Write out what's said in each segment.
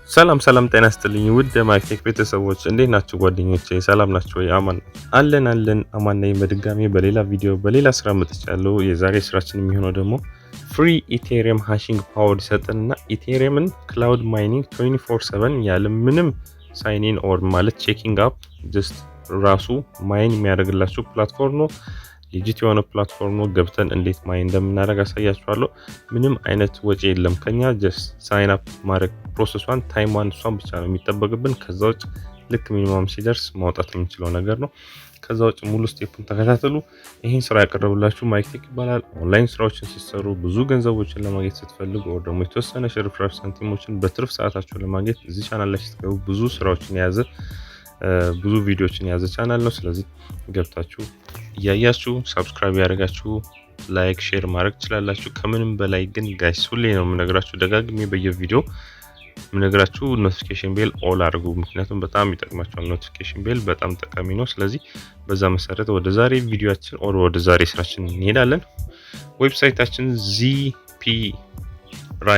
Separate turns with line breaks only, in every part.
ሰላም ጤና ይስጥልኝ ውድ ማግኘት ቤተሰቦች እንዴት ናችሁ? ጓደኞቼ ሰላም ናችሁ ወይ? አለን አማን ነኝ። በድጋሚ በሌላ ቪዲዮ በሌላ ስራ መጥቻለሁ። የዛሬ ስራችን የሚሆነው ደግሞ ፍሪ ኢቴሪየም ሃሺንግ ፓወር ይሰጥና ኢቴሪየምን ክላውድ ማይኒንግ 24/7 ያለ ምንም ሳይን ኢን ኦር ማለት ቼኪንግ አፕ ጀስት ራሱ ማይን የሚያደርግላችሁ ፕላትፎርም ነው። ዲጂት የሆነ ፕላትፎርም ነው። ገብተን እንዴት ማይን እንደምናደርግ አሳያችኋለሁ። ምንም አይነት ወጪ የለም ከኛ ጀስት ሳይን አፕ ማድረግ ፕሮሰሷን ታይሟን እሷን ብቻ ነው የሚጠበቅብን። ከዛ ውጭ ልክ ሚኒመም ሲደርስ ማውጣት የምንችለው ነገር ነው። ከዛ ውጭ ሙሉ ስቴፑን ተከታተሉ። ይሄን ስራ ያቀርብላችሁ ማግኘት ይባላል። ኦንላይን ስራዎችን ሲሰሩ ብዙ ገንዘቦችን ለማግኘት ስትፈልጉ ወይ ደግሞ የተወሰነ ሽርፍራፍ ሳንቲሞችን በትርፍ ሰዓታችሁ ለማግኘት እዚህ ቻናል ላይ ስትገቡ ብዙ ስራዎችን የያዘ ብዙ ቪዲዮዎችን የያዘ ቻናል ነው። ስለዚህ ገብታችሁ እያያችሁ ሰብስክራይብ ያደርጋችሁ ላይክ ሼር ማድረግ ትችላላችሁ። ከምንም በላይ ግን ጋይስ ሁሌ ነው የምነግራችሁ ደጋግሜ በየቪዲዮ የምነግራችሁ ኖቲፊኬሽን ቤል ኦል አድርጉ። ምክንያቱም በጣም ይጠቅማችኋል። ኖቲፊኬሽን ቤል በጣም ጠቃሚ ነው። ስለዚህ በዛ መሰረት ወደ ዛሬ ቪዲዮአችን ኦር ወደ ዛሬ ስራችን እንሄዳለን። ዌብሳይታችን ZPRA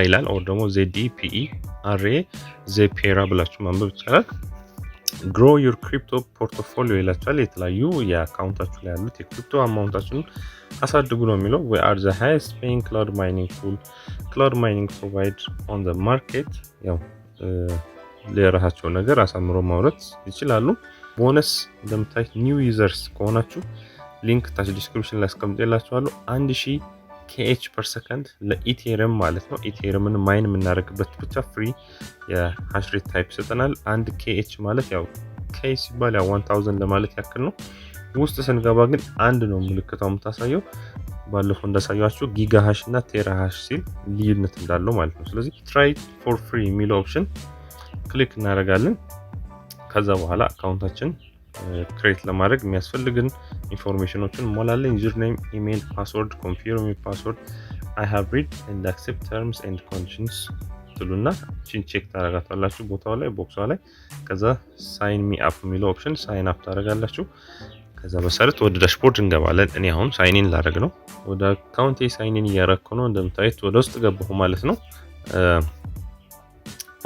ይላል ኦር ደግሞ ZDPERA ZPRA ብላችሁ ማንበብ ይቻላል። grow your crypto portfolio ይላችኋል። የተለያዩ የአካውንታችሁ ላይ ያሉት የክሪፕቶ አማውንታችሁን አሳድጉ ነው የሚለው። we are the highest paying cloud mining tool cloud mining provider on the market። ያው ለራሳቸው ነገር አሳምሮ ማውረት ይችላሉ። ቦነስ እንደምታዩት ኒው ዩዘርስ ከሆናችሁ ሊንክ ታች ዲስክሪፕሽን ላይ አስቀምጬላችኋለሁ። 1000 KH per second ለኢቴሪየም ማለት ነው። ኢቴሪየምን ማይን የምናደርግበት ብቻ ፍሪ የሃሽ ሬት ታይፕ ሰጠናል። 1 KH ማለት ያው K ሲባል ያው 1000 ለማለት ያክል ነው። ውስጥ ስንገባ ግን አንድ ነው ምልክታው የምታሳየው። ባለፈው እንዳሳያችሁ ጊጋ ሃሽ እና ቴራ ሃሽ ሲል ልዩነት እንዳለው ማለት ነው። ስለዚህ try for free የሚለው ኦፕሽን ክሊክ እናደርጋለን። ከዛ በኋላ አካውንታችን ክሬት ለማድረግ የሚያስፈልግን ኢንፎርሜሽኖችን ሞላለን። ዩዘር ኔም፣ ኢሜል፣ ፓስወርድ፣ ኮንፊርም ፓስወርድ I have read and accept terms and conditions ትሉና ቺን ቼክ ታደርጋታላችሁ ቦታው ላይ ቦክሷ ላይ። ከዛ ሳይን ሚ አፕ የሚለው ኦፕሽን ሳይን አፕ ታደርጋላችሁ። ከዛ መሰረት ወደ ዳሽቦርድ እንገባለን። እኔ አሁን ሳይን ኢን ላደርግ ነው። ወደ አካውንቴ ሳይን ኢን እያደረኩ ነው። እንደምታዩት ወደ ውስጥ ገባሁ ማለት ነው።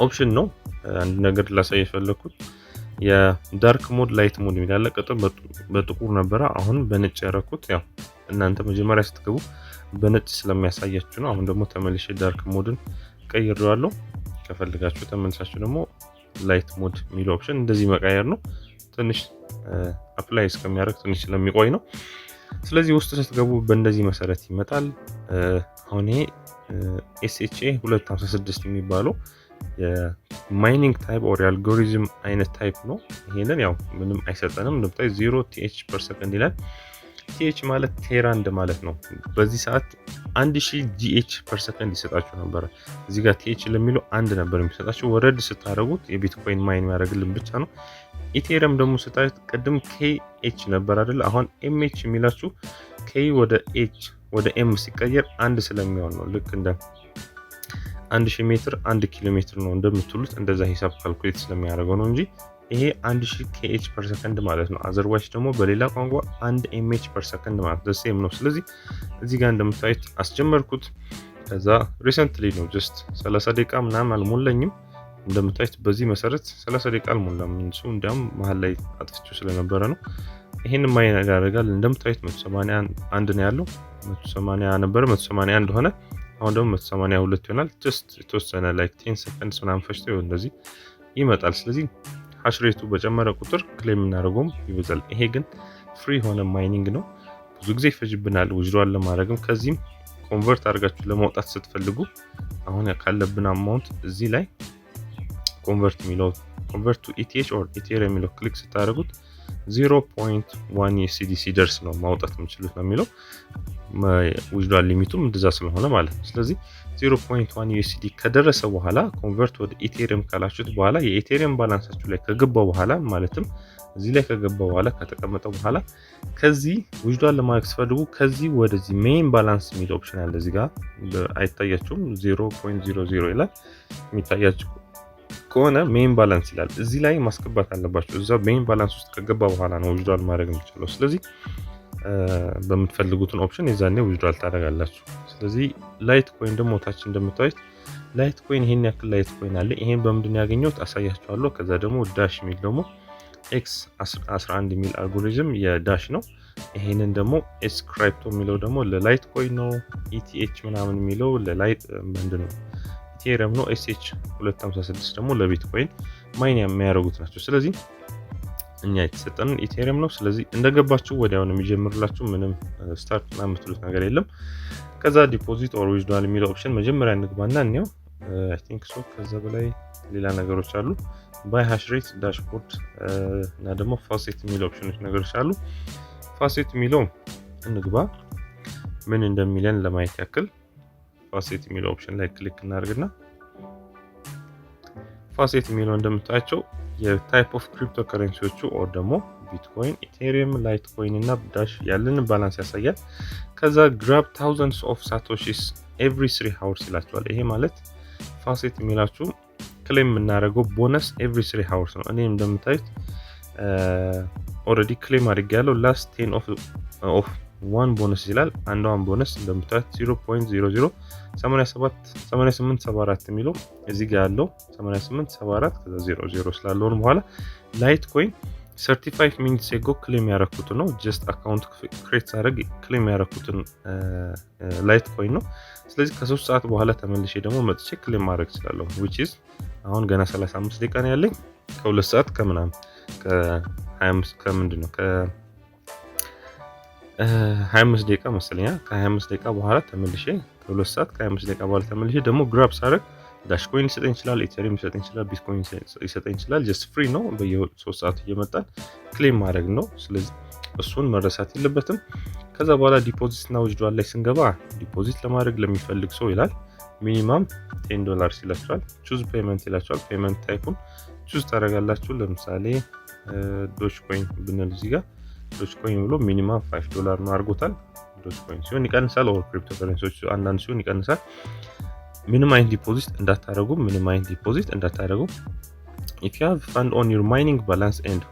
ኦፕሽን ነው አንድ ነገር ላሳይ የፈለኩት የዳርክ ሞድ ላይት ሞድ የሚላለ ቀጥታ በጥቁር ነበር። አሁን በነጭ ያረኩት ያው እናንተ መጀመሪያ ስትገቡ በነጭ ስለሚያሳያችሁ ነው። አሁን ደግሞ ተመልሼ ዳርክ ሞድን ቀይሬዋለሁ። ከፈልጋችሁ ተመልሳችሁ ደግሞ ላይት ሞድ የሚለው ኦፕሽን እንደዚህ መቀየር ነው። ትንሽ አፕላይ እስከሚያደርግ ትንሽ ስለሚቆይ ነው። ስለዚህ ውስጥ ስትገቡ በእንደዚህ መሰረት ይመጣል። አሁን ይሄ SHA 256 የሚባለው የማይኒንግ ታይፕ ኦር የአልጎሪዝም አይነት ታይፕ ነው። ይሄንን ያው ምንም አይሰጠንም። እንደምታይ 0 TH per second ይላል። TH ማለት ቴራንድ ማለት ነው። በዚህ ሰዓት 1000 GH per second ይሰጣችሁ ነበር። እዚህ ጋር TH ለሚለው አንድ ነበር የሚሰጣችሁ። ወረድ ስታረጉት የቢትኮይን ማይን የሚያደርግልን ብቻ ነው። ኢቴሪየም ደግሞ ስታዩት ቅድም KH ነበር አይደል? አሁን MH የሚላችሁ K ወደ H ወደ M ሲቀየር አንድ ስለሚሆን ነው። ልክ እንደ 1000 ሜትር 1 ኪሎ ሜትር ነው እንደምትሉት እንደዛ ሂሳብ ካልኩሌት ስለሚያደርገው ነው እንጂ ይሄ 1000 KH per second ማለት ነው። አዘርዋይስ ደግሞ በሌላ ቋንቋ 1 MH per second ማለት the same ነው። ስለዚህ እዚህ ጋር እንደምታዩት አስጀመርኩት። ከዛ ሪሰንትሊ ነው ጀስት 30 ደቂቃ ምናምን አልሞላኝም። እንደምታዩት በዚህ መሰረት 30 ደቂቃ አልሞላም። እንሱ እንዲያም መሃል ላይ አጥፍቼው ስለነበረ ነው። ይሄን ማይን ያደርጋል። እንደምታዩት 181 ነው ያለው። 180 ነበር 181 ሆነ። አሁን ደግሞ 182 ይሆናል። ጀስት የተወሰነ ላይክ 10 ሰከንድስ ምናምን ፈጅቶ እንደዚህ ይመጣል። ስለዚህ ሃሽ ሬቱ በጨመረ ቁጥር ክሌም እናደርገውም ይበዛል። ይሄ ግን ፍሪ ሆነ ማይኒንግ ነው። ብዙ ጊዜ ይፈጅብናል ዊዝድሮል ለማድረግም። ከዚህም ኮንቨርት አድርጋችሁ ለማውጣት ስትፈልጉ አሁን ካለብን አማውንት እዚህ ላይ ኮንቨርት ቱ ETH ኦር ኢቴሪየም የሚለው ክሊክ ስታደርጉት 0.1 USD ሲደርስ ነው ማውጣት የምችሉት ነው የሚለው። ዊዝድሮል ሊሚቱም እንደዛ ስለሆነ ማለት ነው። ስለዚህ 0.1 USD ከደረሰ በኋላ ኮንቨርት ወደ ኢቴሪየም ካላችሁት በኋላ የኢቴሪየም ባላንሳችሁ ላይ ከገባ በኋላ ማለትም እዚህ ላይ ከገባ በኋላ ከተቀመጠ በኋላ ከዚህ ዊዝድሮል ለማድረግ ስትፈልጉ ከዚህ ወደዚህ ሜን ባላንስ የሚል ኦፕሽን አለ። እዚህ ጋር አይታያችሁም? 0.00 ይላል። የሚታያችሁ ከሆነ ሜን ባላንስ ይላል። እዚህ ላይ ማስገባት አለባችሁ። እዛ ሜን ባላንስ ውስጥ ከገባ በኋላ ነው ዊዝድሮል ማድረግ የሚችለው። ስለዚህ በምትፈልጉትን ኦፕሽን የዛኔ ዊዝድሮል ታደርጋላችሁ። ስለዚህ ላይት ኮይን ደግሞ ታች እንደምታዩት ላይት ኮይን ይሄን ያክል ላይት ኮይን አለ። ይሄን በምንድን ያገኘሁት አሳያችኋለሁ። ከዛ ደግሞ ዳሽ ሚል ደግሞ ኤክስ 11 ሚል አልጎሪዝም የዳሽ ነው። ይሄንን ደግሞ ስክራይፕቶ የሚለው ደግሞ ለላይት ኮይን ነው። ኢቲኤች ምናምን የሚለው ለላይት ምንድነው ኢቴሪየም ነው። ኤስኤች 256 ደግሞ ለቢትኮይን ማይን የሚያደርጉት ናቸው። ስለዚህ እኛ የተሰጠን ኢቴሪየም ነው። ስለዚህ እንደገባችሁ ወዲያው ነው የሚጀምርላችሁ። ምንም ስታርት እና የምትሉት ነገር የለም። ከዛ ዲፖዚት ኦር ዊዝድራል የሚለው ኦፕሽን መጀመሪያ እንግባና እንየው። አይ ቲንክ ሶ ከዛ በላይ ሌላ ነገሮች አሉ። ባይ ሃሽ ሬት ዳሽቦርድ እና ደግሞ ፋሴት የሚለው ኦፕሽኖች ነገሮች አሉ። ፋሴት የሚለው እንግባ ምን እንደሚለን ለማየት ያክል ፋሴት የሚለው ኦፕሽን ላይ ክሊክ እናደርግና ፋሴት የሚለው እንደምታያቸው የታይፕ ኦፍ ክሪፕቶ ከረንሲዎቹ ኦር ደግሞ ቢትኮይን፣ ኢቴሪየም፣ ላይት ኮይን እና ዳሽ ያለን ባላንስ ያሳያል። ከዛ ግራብ ታውዘንድስ ኦፍ ሳቶሺስ ኤቭሪ 3 hours ይላችኋል። ይሄ ማለት ፋሴት የሚላችሁ ክሌም የምናደርገው ቦነስ ኤቭሪ 3 hours ነው። እኔ እንደምታዩት ኦልሬዲ ክሌም አድርጌያለሁ። ላስት 10 ኦፍ 1 ቦነስ ይላል። አንዷን ቦነስ እንደምታዩት 0.008774 የሚለው እዚህ ጋር ያለው 8874 ከዛ 00 ስላለው በኋላ ላይት ኮይን 35 ሚኒትስ ኤጎ ክሌም ያረኩት ነው። ጀስት አካውንት ክሬት አድርግ ክሌም ያረኩትን ላይት ኮይን ነው። ስለዚህ ከ3 ሰዓት በኋላ ተመልሼ ደግሞ መጥቼ ክሌም ማድረግ እችላለሁ። which is አሁን ገና 35 ደቂቃ ነው ያለኝ። ከ2 ሰዓት ከምናምን ከ25 ከምንድነው ከ25 ደቂቃ መሰለኛ ከ25 ደቂቃ በኋላ ተመልሼ ከ2 ሰዓት ከ25 ደቂቃ በኋላ ተመልሼ ደግሞ ግራብ ሳደርግ ዳሽ ኮይን ይሰጠኝ ይችላል፣ ኢቴሪየም ይሰጠኝ ይችላል፣ ቢትኮይን ይሰጠኝ ይችላል። ጀስት ፍሪ ነው። በየ3 ሰዓት እየመጣን ክሌም ማድረግ ነው። ስለዚህ እሱን መረሳት የለበትም። ከዛ በኋላ ዲፖዚት እና ዊዝድራል ላይ ስንገባ ዲፖዚት ለማድረግ ለሚፈልግ ሰው ይላል ሚኒማም $10 ይላችኋል። ቹዝ ፔመንት ይላችኋል። ፔመንት ታይፑን ቹዝ ታደርጋላችሁ። ለምሳሌ ዶች ኮይን ብንል እዚህ ጋር ዶች ኮይን ብሎ ሚኒማም $5 ነው አድርጎታል። ዶች ኮይን ሲሆን ይቀንሳል። ኦር ክሪፕቶ ከረንሲዎች አንዳንድ ሲሆን ይቀንሳል። ምንም አይነት ዲፖዚት እንዳታደርጉ if you have fund on your mining balance and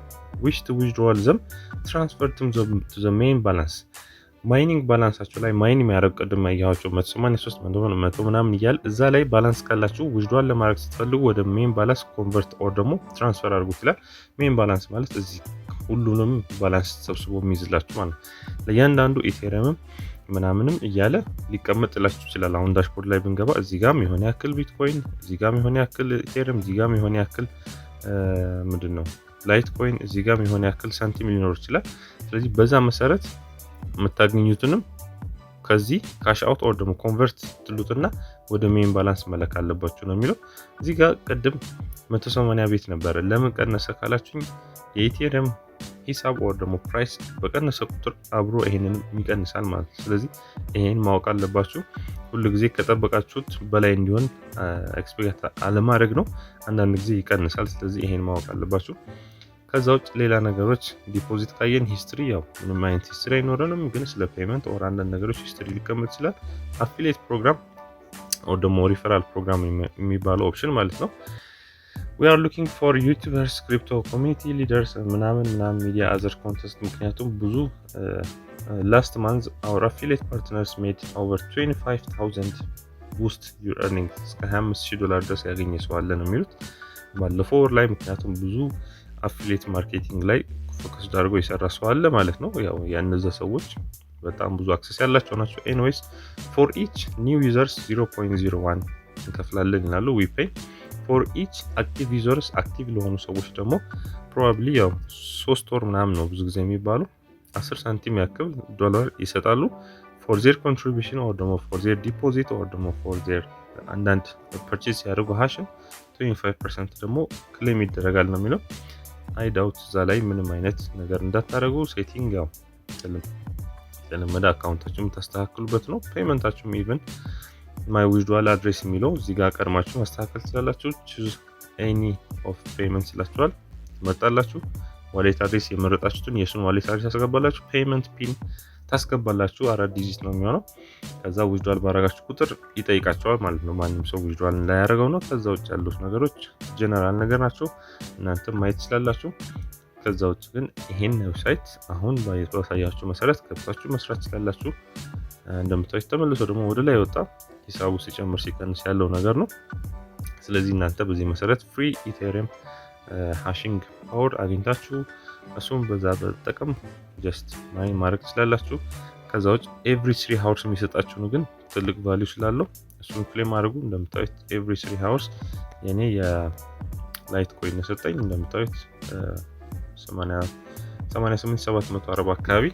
wish to withdraw them transfer them to the main balance ማይኒንግ ባላንሳችሁ ላይ ማይን የሚያደርግ ቀደም ያያችሁ 183 100 ምናምን ይያል እዛ ላይ ባላንስ ካላችሁ ዊዝድራል ለማድረግ ስትፈልጉ ወደ ሜን ባላንስ ኮንቨርት ኦር ደግሞ ትራንስፈር አድርጉት ይላል። ሜን ባላንስ ማለት እዚህ ሁሉንም ባላንስ ተሰብስቦ የሚይዝላችሁ ማለት ለእያንዳንዱ ኢቴሪየም ምናምንም እያለ ሊቀመጥላችሁ ይችላል። አሁን ዳሽቦርድ ላይ ብንገባ እዚህ ጋርም የሆነ ያክል ቢትኮይን፣ እዚህ ጋርም የሆነ ያክል ኢቴሪየም፣ እዚህ ጋርም የሆነ ያክል ምንድነው ላይት ኮይን፣ እዚህ ጋርም የሆነ ያክል ሳንቲም ሊኖር ይችላል። ስለዚህ በዛ መሰረት የምታገኙትንም ከዚህ ካሽ አውት ኦር ደግሞ ኮንቨርት ትሉትና ወደ ሜን ባላንስ መለክ አለባችሁ ነው የሚለው። እዚህ ጋር ቀደም 180 ቤት ነበር። ለምን ቀነሰ ካላችሁኝ የኢቴሪየም ሂሳብ ኦር ደግሞ ፕራይስ በቀነሰ ቁጥር አብሮ ይሄንን ይቀንሳል ማለት ነው። ስለዚህ ይሄን ማወቅ አለባችሁ። ሁሉ ጊዜ ከጠበቃችሁት በላይ እንዲሆን ኤክስፔክት አለማድረግ ነው። አንዳንድ ጊዜ ይቀንሳል። ስለዚህ ይሄን ማወቅ አለባችሁ። ከዛ ውጭ ሌላ ነገሮች ዲፖዚት ካየን ሂስትሪ ያው ምንም አይነት ሂስትሪ አይኖረንም፣ ግን ስለ ፔመንት ኦር አንዳንድ ነገሮች ሂስትሪ ሊቀመጥ ይችላል። አፊሊየት ፕሮግራም ኦር ደግሞ ሪፈራል ፕሮግራም የሚባለው ኦፕሽን ማለት ነው። we are looking for YouTubers, crypto community leaders ምናምን media other contest ምክንያቱም ብዙ last month our affiliate partners made over 25,000 boost your earnings እስከ $25,000 ድረስ ያገኘ ሰው አለ ነው የሚሉት ባለፈው ወር ላይ። ምክንያቱም ብዙ አፊሊየት ማርኬቲንግ ላይ ፎከስ አድርጎ የሰራ ሰው አለ ማለት ነው። ያው ያነዛ ሰዎች በጣም ብዙ አክሰስ ያላቸው ናቸው። ኤኒዌይስ for each new users 0.01 እንከፍላለን ይላሉ። we pay for each active users አክቲቭ ለሆኑ ሰዎች ደግሞ probably ያው 3 ወር ምናምን ነው ብዙ ጊዜ የሚባሉ 10 ሳንቲም ያክል ዶላር ይሰጣሉ for their contribution or ደግሞ for their deposit or ደግሞ for their አንዳንድ purchase ያደርጉ ሃሽን 25% ደግሞ ክሌም ይደረጋል ነው የሚለው። አይ ዳውት እዛ ላይ ምንም አይነት ነገር እንዳታደርጉ። ሴቲንግ ያው ተለመደ አካውንታችሁን ታስተካክሉበት ነው። ፔመንታችሁም ኢቭን ማይ ዊዝድራል አድሬስ የሚለው እዚህ ጋር ቀድማችሁ ማስተካከል ትችላላችሁ። choose any of payments ይላችኋል። ትመርጣላችሁ። ዋሌት አድሬስ የመረጣችሁትን የሱን ዋሌት አድሬስ ታስገባላችሁ። ፔመንት ፒን ታስገባላችሁ። 4 ዲጂት ነው የሚሆነው። ከዛ ዊዝድራል ባረጋችሁ ቁጥር ይጠይቃቸዋል ማለት ነው። ማንም ሰው ዊዝድራል እንዳያደርገው ነው። ከዛ ውጭ ያሉት ነገሮች ጀነራል ነገር ናቸው። እናንተ ማየት ትችላላችሁ። ከዛ ውጭ ግን ይሄን ዌብሳይት አሁን ባሳያችሁ መሰረት ከፍታችሁ መስራት ትችላላችሁ። እንደምታዩት ተመልሶ ደግሞ ወደ ላይ ወጣ። ሂሳቡ ሲጨምር ሲቀንስ ያለው ነገር ነው። ስለዚህ እናንተ በዚህ መሰረት ፍሪ ኢቴሪየም ሃሺንግ ፓወር አግኝታችሁ እሱን በዛ በተጠቀም ጀስት ማይን ማድረግ ትችላላችሁ። ከዛ ውጭ ኤቭሪ 3 ሃወርስ የሚሰጣችሁ ነው ግን ትልቅ ቫልዩ ስላለው እሱን ክሌም አድርጉ። እንደምታዩት ኤቭሪ 3 ሃወርስ የኔ የላይት ኮይን ሰጠኝ። እንደምታዩት 88740 አካባቢ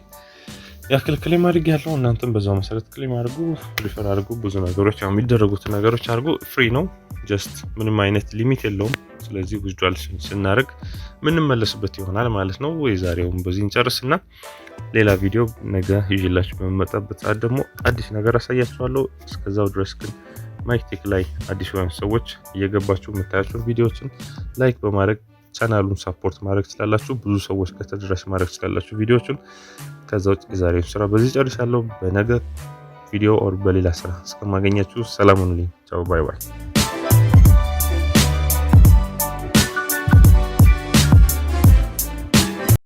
ያክል ክሌም አድርግ ያለው። እናንተም በዛው መሰረት ክሌም አድርጉ፣ ሪፈር አድርጉ። ብዙ ነገሮች የሚደረጉት ነገሮች አድርጉ። ፍሪ ነው ጀስት ምንም አይነት ሊሚት የለውም። ስለዚህ ዊዝድራል ስናደርግ ምንም መለስበት ይሆናል ማለት ነው። የዛሬውን በዚህ እንጨርስና ሌላ ቪዲዮ ነገ ይዤላችሁ በመጣበት ሰዓት ደግሞ አዲስ ነገር አሳያችኋለሁ። እስከዛው ድረስ ግን ማይክቴክ ላይ አዲስ የሆኑ ሰዎች እየገባችሁ የምታያቸው ቪዲዮዎችን ላይክ በማድረግ ቻናሉን ሰፖርት ማድረግ ትችላላችሁ። ብዙ ሰዎች ጋር ተደራሽ ማድረግ ትችላላችሁ ቪዲዮዎችን። ከዛ ውጭ የዛሬውን ስራ በዚህ ጨርሻለሁ። በነገ ቪዲዮ ኦር በሌላ ስራ እስከማገኛችሁ ሰላም ሁኑልኝ። ቻው ባይ ባይ።